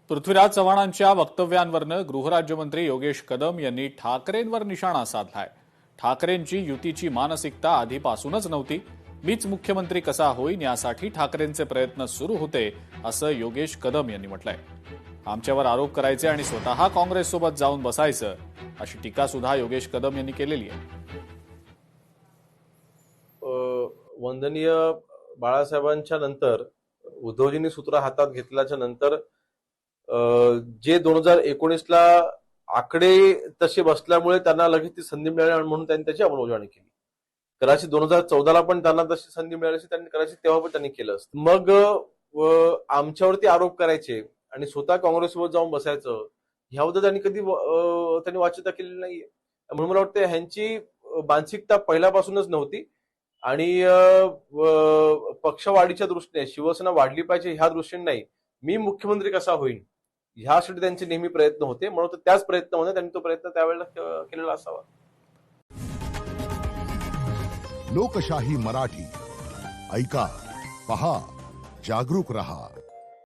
पृथ्वीराज चव्हाणांच्या वक्तव्यांवरनं गृहराज्यमंत्री योगेश कदम यांनी ठाकरेंवर निशाणा साधलाय। ठाकरेंची युतीची मानसिकता आधीपासूनच नव्हती। मीच मुख्यमंत्री कसा होईन यासाठी ठाकरेंचे प्रयत्न सुरू होते, असं योगेश कदम यांनी म्हटलंय। आमच्यावर आरोप करायचे आणि स्वतः काँग्रेससोबत जाऊन बसायचं, अशी टीका सुद्धा योगेश कदम यांनी केलेली आहे। वंदनीय बाळासाहेबांच्या नंतर उद्धवजींनी सूत्र हातात घेतल्याच्या नंतर जे 2019ला आकडे तसे बसल्यामुळे त्यांना लगेच ती संधी मिळाली म्हणून त्यांनी त्याची अंमलबजावणी केली। कदाचित 2014ला पण त्यांना तशी संधी मिळाली असती, त्यांनी कदाचित तेव्हा पण त्यांनी केलं असतं। मग आमच्यावरती आरोप करायचे आणि स्वतः काँग्रेससोबत जाऊन बसायचं, ह्याबद्दल त्यांनी कधी वाच्यता केलेली नाहीये। म्हणून मला वाटतं ह्यांची मानसिकता पहिल्यापासूनच नव्हती आणि पक्षवाढीच्या दृष्टीने शिवसेना वाढली पाहिजे ह्या दृष्टीने नाही, मी मुख्यमंत्री कसा होईन ह्यासाठी त्यांचे नेहमी प्रयत्न होते। म्हणून त्याच प्रयत्नामध्ये त्यांनी तो प्रयत्न त्यावेळेला केलेला असावा। लोकशाही मराठी ऐका, पहा, जागरूक रहा।